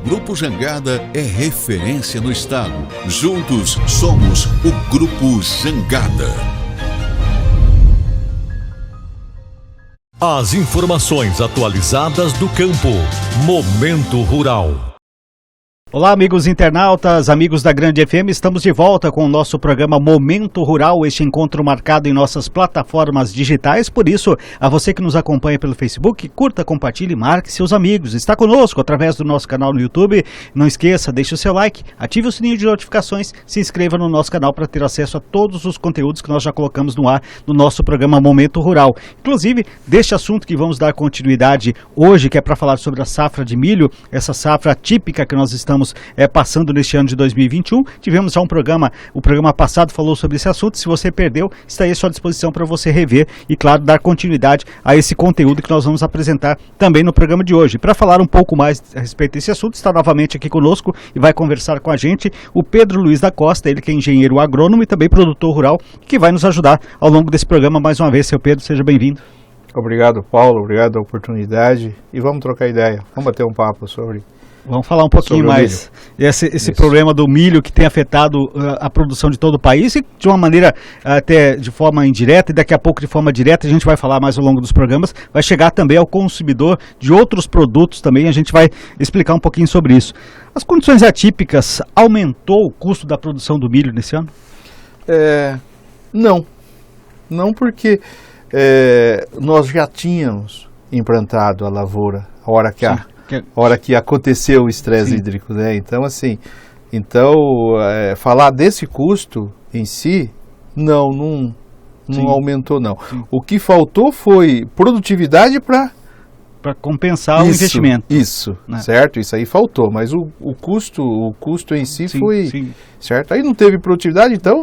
Grupo Jangada é referência no estado. Juntos somos o Grupo Jangada. As informações atualizadas do campo. Momento Rural. Olá, amigos internautas, amigos da Grande FM, estamos de volta com o nosso programa Momento Rural, este encontro marcado em nossas plataformas digitais. Por isso, a você que nos acompanha pelo Facebook, curta, compartilhe e marque seus amigos. Está conosco através do nosso canal no YouTube. Não esqueça, deixe o seu like, ative o sininho de notificações, se inscreva no nosso canal para ter acesso a todos os conteúdos que nós já colocamos no ar no nosso programa Momento Rural. Inclusive, deste assunto que vamos dar continuidade hoje, que é para falar sobre a safra de milho, essa safra típica que nós estamos passando neste ano de 2021. Tivemos já um programa, o programa passado falou sobre esse assunto. Se você perdeu, está aí à sua disposição para você rever e, claro, dar continuidade a esse conteúdo que nós vamos apresentar também no programa de hoje. Para falar um pouco mais a respeito desse assunto, está novamente aqui conosco e vai conversar com a gente o Pedro Luiz da Costa, ele que é engenheiro agrônomo e também produtor rural, que vai nos ajudar ao longo desse programa mais uma vez. Seu Pedro, seja bem-vindo. Obrigado, Paulo, obrigado pela oportunidade e vamos trocar ideia, vamos bater um papo sobre... Vamos falar um pouquinho mais esse problema do milho que tem afetado a produção de todo o país e de uma maneira até de forma indireta e daqui a pouco de forma direta, a gente vai falar mais ao longo dos programas, vai chegar também ao consumidor de outros produtos também, a gente vai explicar um pouquinho sobre isso. As condições atípicas aumentou o custo da produção do milho nesse ano? Não porque nós já tínhamos implantado a lavoura, a hora que aconteceu o estresse hídrico, né? Então, assim, falar desse custo em si, não aumentou, não. Sim. O que faltou foi produtividade para compensar o investimento. Isso, né? Certo? Isso aí faltou, mas o custo em si foi, certo? Aí não teve produtividade, então,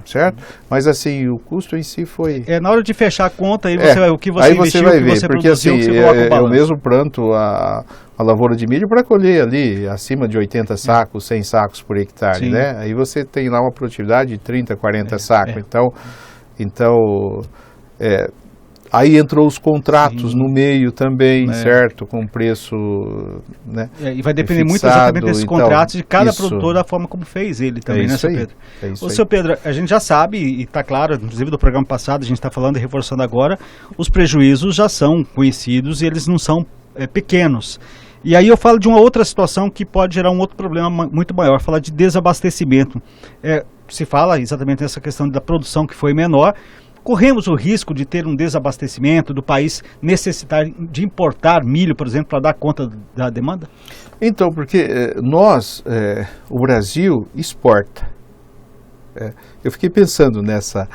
certo? Mas assim, o custo em si foi... na hora de fechar a conta, aí você o que você aí investiu, você vai o que ver, você porque produziu, assim, você coloca o balanço. eu mesmo planto a lavoura de milho para colher ali acima de 80 sacos, 100 sacos por hectare, né? Aí você tem lá uma produtividade de 30, 40 sacos, então aí entrou os contratos no meio também, certo? Com preço, né? E vai depender muito exatamente desses contratos de cada produtor, da forma como fez ele também, né, seu Pedro? Seu Pedro, a gente já sabe, e está claro, inclusive do programa passado, a gente está falando e reforçando agora, os prejuízos já são conhecidos e eles não são pequenos. E aí eu falo de uma outra situação que pode gerar um outro problema muito maior, falar de desabastecimento. Se fala exatamente nessa questão da produção que foi menor. Corremos o risco de ter um desabastecimento do país necessitar de importar milho, por exemplo, para dar conta da demanda? Então, porque o Brasil exporta. Eu fiquei pensando nessa...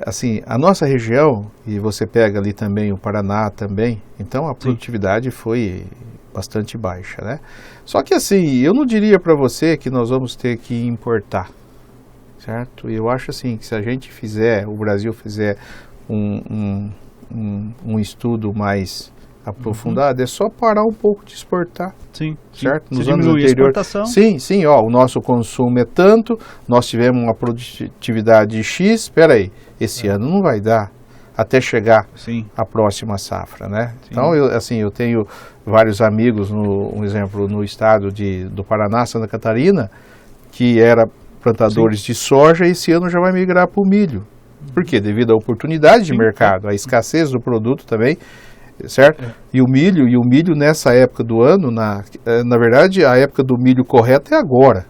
assim, a nossa região, e você pega ali também o Paraná também, então a produtividade foi bastante baixa, né? Só que assim, eu não diria para você que nós vamos ter que importar. Certo? E eu acho assim, que se a gente o Brasil fizer um estudo mais aprofundado, é só parar um pouco de exportar. Certo? Nos anos anteriores. Sim, o nosso consumo é tanto, nós tivemos uma produtividade X, espera aí, esse ano não vai dar até chegar a próxima safra, né? Então, eu tenho vários amigos, um exemplo, no estado do Paraná, Santa Catarina, que era plantadores de soja, esse ano já vai migrar para o milho. Por quê? Devido à oportunidade de mercado, à escassez do produto também, certo? E o milho nessa época do ano, na verdade, a época do milho correta é agora.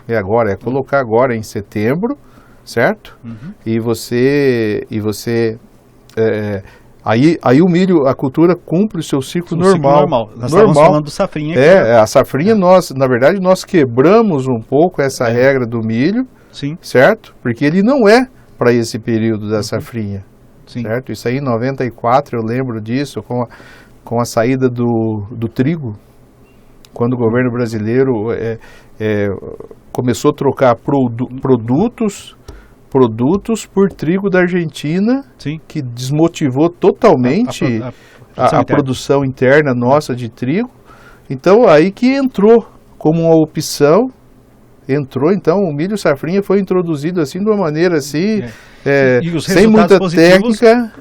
É colocar agora em setembro, certo? E você aí o milho, a cultura cumpre o seu ciclo normal. Nós estamos falando do safrinha aqui. A safrinha, na verdade, nós quebramos um pouco essa regra do milho, certo? Porque ele não é para esse período da safrinha, certo? Isso aí em 94, eu lembro disso, com a saída do trigo, quando o governo brasileiro começou a trocar produtos por trigo da Argentina, que desmotivou totalmente a produção interna nossa de trigo. Então, aí que entrou como uma opção, então o milho safrinha foi introduzido assim de uma maneira assim, sem muita técnica.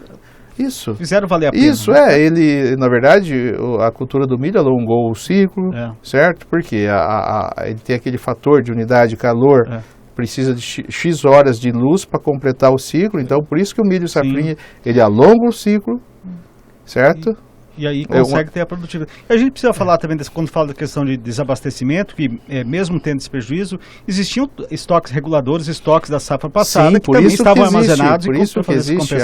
Isso. Fizeram valer a pena. Isso, né? ele, na verdade, a cultura do milho alongou o ciclo, certo? Porque ele tem aquele fator de unidade de calor, precisa de X horas de luz para completar o ciclo, então por isso que o milho safrinha, ele alonga o ciclo, certo? E aí consegue ter a produtividade. A gente precisa falar também, quando fala da questão de desabastecimento, que mesmo tendo esse prejuízo, existiam estoques reguladores, estoques da safra passada, sim, que também estavam armazenados. Por isso que existe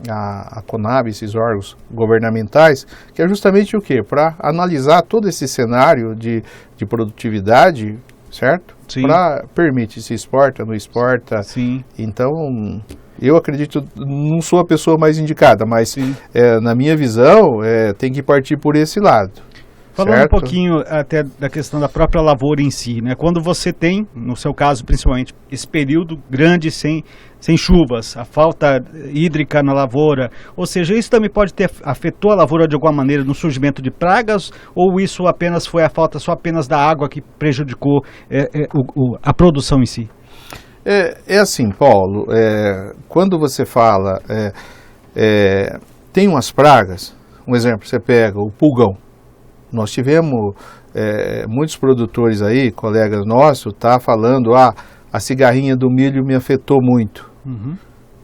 a Conab, esses órgãos governamentais, que é justamente o quê? Para analisar todo esse cenário de produtividade, certo? Para permitir se exporta, não exporta. Sim. Então, eu acredito, não sou a pessoa mais indicada, mas na minha visão, tem que partir por esse lado. Falando certo? Um pouquinho até da questão da própria lavoura em si, né? Quando você tem, no seu caso principalmente, esse período grande sem chuvas, a falta hídrica na lavoura, ou seja, isso também pode ter afetou a lavoura de alguma maneira no surgimento de pragas, ou isso apenas foi a falta só apenas da água que prejudicou a produção em si? É assim, Paulo, quando você fala, tem umas pragas, um exemplo, você pega o pulgão. Nós tivemos muitos produtores aí, colegas nossos, falando, a cigarrinha do milho me afetou muito,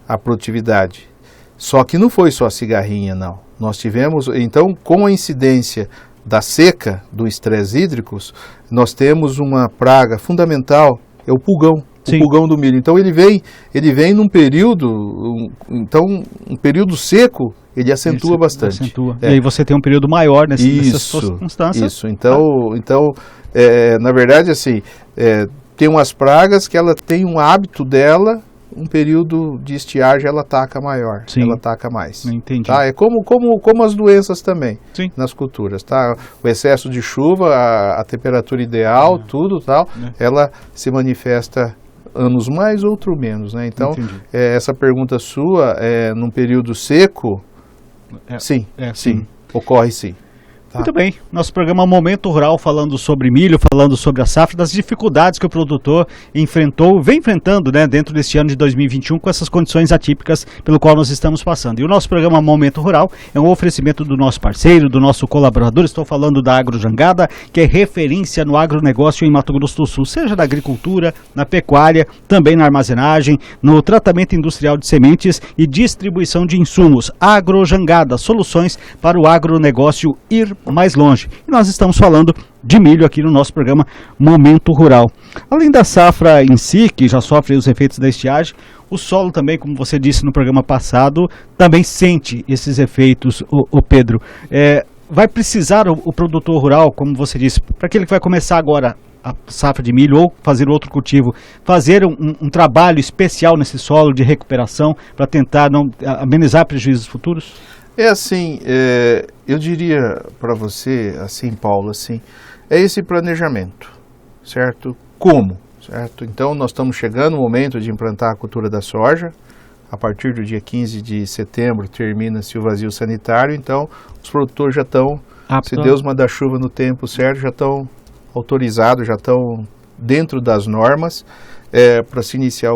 a produtividade. Só que não foi só a cigarrinha, não. Nós tivemos, então, com a incidência da seca, do estresse hídricos, nós temos uma praga fundamental, é o pulgão. O pulgão do milho. Então ele vem num período, um período seco, ele acentua bastante. Acentua. E aí você tem um período maior nessas circunstâncias. Isso. Então na verdade, assim, tem umas pragas que ela tem um hábito dela, um período de estiagem ela ataca maior, ela ataca mais. Entendi. Tá? É como as doenças também, nas culturas, tá? O excesso de chuva, a temperatura ideal, tudo tal, ela se manifesta anos mais, outro menos, né? Então, essa pergunta sua, num período seco, sim, ocorre sim. Tá. Muito bem, nosso programa Momento Rural falando sobre milho, falando sobre a safra, das dificuldades que o produtor vem enfrentando, né, dentro deste ano de 2021 com essas condições atípicas pelo qual nós estamos passando. E o nosso programa Momento Rural é um oferecimento do nosso parceiro, do nosso colaborador, estou falando da Agro Jangada, que é referência no agronegócio em Mato Grosso do Sul, seja na agricultura, na pecuária, também na armazenagem, no tratamento industrial de sementes e distribuição de insumos. Agro Jangada, soluções para o agronegócio ir mais longe. E nós estamos falando de milho aqui no nosso programa Momento Rural. Além da safra em si, que já sofre os efeitos da estiagem, o solo também, como você disse no programa passado, também sente esses efeitos, o Pedro. Vai precisar o produtor rural, como você disse, para aquele que vai começar agora a safra de milho ou fazer outro cultivo, fazer um trabalho especial nesse solo de recuperação para tentar amenizar prejuízos futuros? É assim, eu diria para você, assim, Paulo, assim, é esse planejamento, certo? Como, certo? Então, nós estamos chegando no momento de implantar a cultura da soja. A partir do dia 15 de setembro termina-se o vazio sanitário, então os produtores já estão, se Deus mandar chuva no tempo certo, já estão autorizados, já estão dentro das normas para se iniciar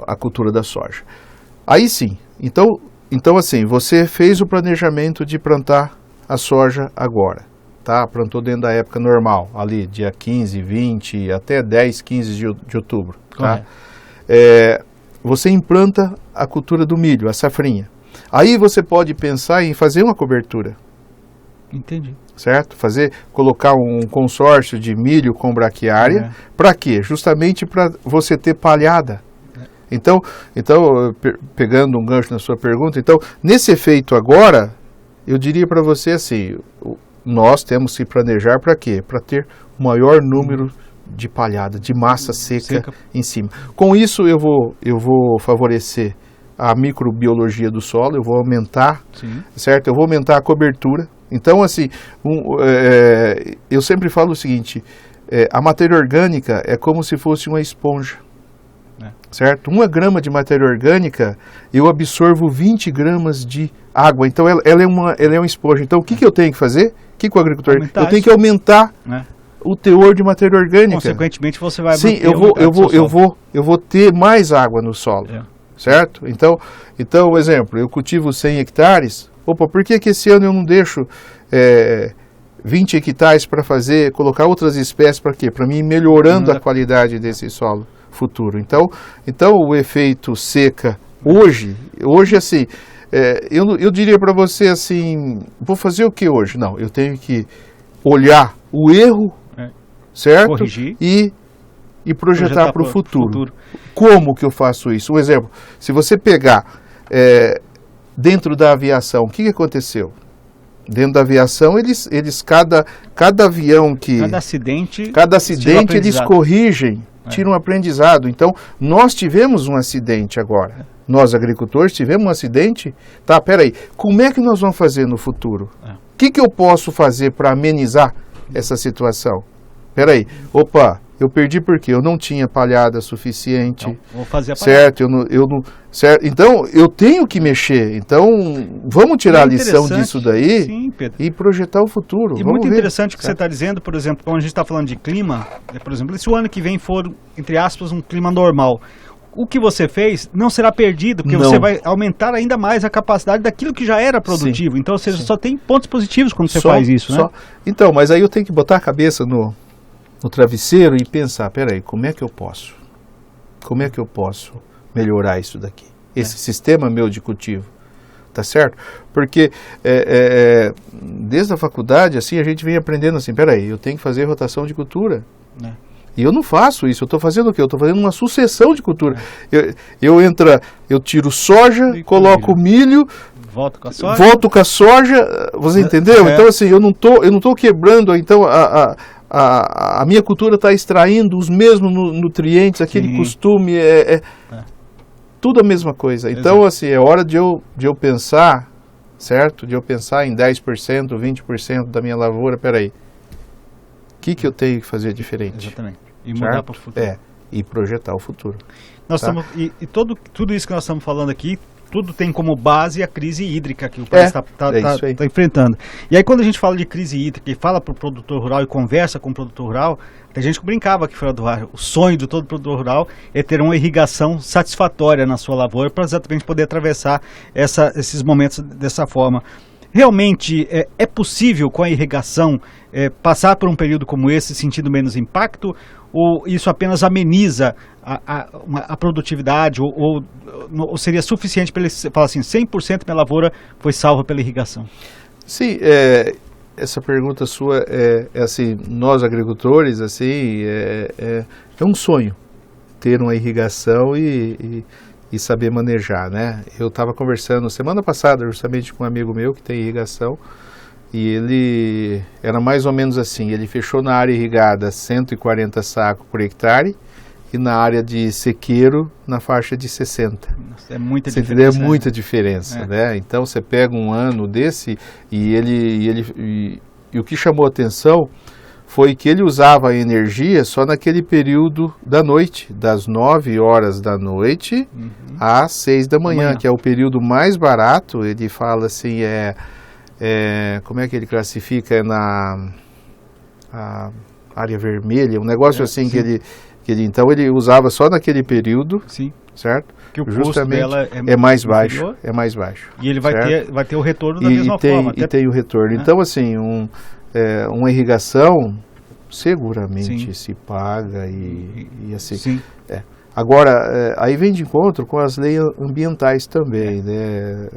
a cultura da soja. Aí sim, então, assim, você fez o planejamento de plantar a soja agora, tá? Plantou dentro da época normal, ali dia 15, 20, até 10, 15 de outubro, tá? Você implanta a cultura do milho, a safrinha. Aí você pode pensar em fazer uma cobertura. Entendi. Certo? Colocar um consórcio de milho com braquiária. Para quê? Justamente para você ter palhada. Então, pegando um gancho na sua pergunta, então, nesse efeito agora, eu diria para você assim, nós temos que planejar para quê? Para ter o maior número de palhada, de massa seca em cima. Com isso, eu vou favorecer a microbiologia do solo, eu vou aumentar, certo? Eu vou aumentar a cobertura. Então, assim, eu sempre falo o seguinte, a matéria orgânica é como se fosse uma esponja. Certo? 1 grama de matéria orgânica, eu absorvo 20 gramas de água. Então, ela é uma esponja. Então, o que eu tenho que fazer? O que o agricultor... Eu tenho que aumentar o teor de matéria orgânica. Consequentemente, você vai... Sim, eu vou ter mais água no solo. certo? Então, um exemplo, eu cultivo 100 hectares, opa, por que esse ano eu não deixo 20 hectares para colocar outras espécies para quê? Para mim ir melhorando a qualidade desse solo futuro. Então o efeito seca, hoje assim, eu diria para você assim, vou fazer o que hoje? Não, eu tenho que olhar o erro, certo? Corrigir. E projetar para o futuro. Como que eu faço isso? Um exemplo, se você pegar dentro da aviação, o que aconteceu? Dentro da aviação, cada avião que... Cada acidente eles corrigem, tiram um aprendizado. Então, nós tivemos um acidente agora. Nós, agricultores, tivemos um acidente. Tá, peraí, como é que nós vamos fazer no futuro? O que eu posso fazer para amenizar essa situação? Peraí, opa, eu perdi porque eu não tinha palhada suficiente. Não, vou fazer a palhada. Certo, eu não, certo. Então, eu tenho que mexer. Então, vamos tirar a lição disso daí. Sim, Pedro. E projetar o futuro. E vamos muito ver. Interessante o que você está dizendo, por exemplo, quando a gente está falando de clima, por exemplo, se o ano que vem for, entre aspas, um clima normal, o que você fez não será perdido, porque você vai aumentar ainda mais a capacidade daquilo que já era produtivo. Sim, então, ou seja, só tem pontos positivos quando você faz isso, né? Então, mas aí eu tenho que botar a cabeça no travesseiro e pensar, peraí, como é que eu posso melhorar isso daqui? Esse sistema meu de cultivo, tá certo? Porque desde a faculdade, assim, a gente vem aprendendo assim, peraí, eu tenho que fazer rotação de cultura. E eu não faço isso, eu estou fazendo o quê? Eu estou fazendo uma sucessão de cultura. Eu tiro soja, coloco milho, volto com a soja, você entendeu? Então, assim, eu não tô quebrando, então, a minha cultura está extraindo os mesmos nutrientes, aquele costume, tudo a mesma coisa. Então, assim, é hora de eu pensar, certo? De eu pensar em 10%, 20% da minha lavoura, peraí, o que eu tenho que fazer diferente? Exatamente. E mudar para o futuro. E projetar o futuro. Nós estamos, tudo isso que nós estamos falando aqui, tudo tem como base a crise hídrica que o país está enfrentando. E aí quando a gente fala de crise hídrica e fala para o produtor rural e conversa com o produtor rural, tem gente que brincava aqui fora do ar, o sonho de todo produtor rural é ter uma irrigação satisfatória na sua lavoura para exatamente poder atravessar esses momentos dessa forma. Realmente é possível com a irrigação passar por um período como esse sentindo menos impacto, ou isso apenas ameniza a produtividade, ou seria suficiente para ele falar assim, 100% minha lavoura foi salva pela irrigação? Sim, essa pergunta sua é assim, nós agricultores, assim, é um sonho ter uma irrigação e saber manejar, né? Eu estava conversando semana passada justamente com um amigo meu que tem irrigação, e ele era mais ou menos assim, ele fechou na área irrigada 140 sacos por hectare e na área de sequeiro na faixa de 60. Nossa, é muita você diferença. Entendeu? É muita diferença, né? Então você pega um ano desse e o que chamou a atenção foi que ele usava a energia só naquele período da noite, das 9 horas da noite às 6 da manhã, que é o período mais barato. Ele fala assim, como é que ele classifica? Na área vermelha, um negócio assim que ele então ele usava só naquele período, certo? Que o justamente custo dela é mais baixo, E ele vai ter o retorno da mesma forma. E tem o retorno. Então, assim, uma irrigação seguramente se paga e assim. Sim. Agora, aí vem de encontro com as leis ambientais também, né?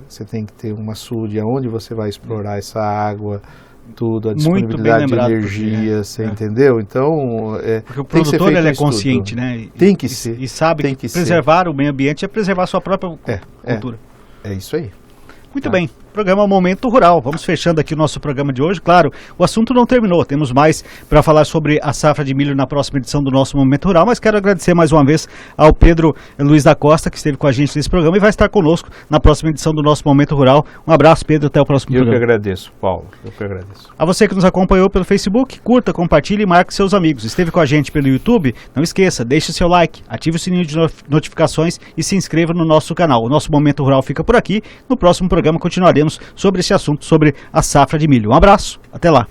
Você tem que ter um açude onde você vai explorar essa água, tudo, a disponibilidade de energia, você entendeu? Então, porque o produtor ele é consciente, né? Tem que ser. E sabe que preservar o meio ambiente é preservar a sua própria cultura. É isso aí. Muito bem, programa Momento Rural. Vamos fechando aqui o nosso programa de hoje. Claro, o assunto não terminou, temos mais para falar sobre a safra de milho na próxima edição do nosso Momento Rural, mas quero agradecer mais uma vez ao Pedro Luiz da Costa, que esteve com a gente nesse programa e vai estar conosco na próxima edição do nosso Momento Rural. Um abraço, Pedro, até o próximo programa. Eu que agradeço, Paulo, eu que agradeço. A você que nos acompanhou pelo Facebook, curta, compartilhe e marque seus amigos. Esteve com a gente pelo YouTube? Não esqueça, deixe seu like, ative o sininho de notificações e se inscreva no nosso canal. O nosso Momento Rural fica por aqui. No próximo programa continuaremos sobre esse assunto, sobre a safra de milho. Um abraço, até lá.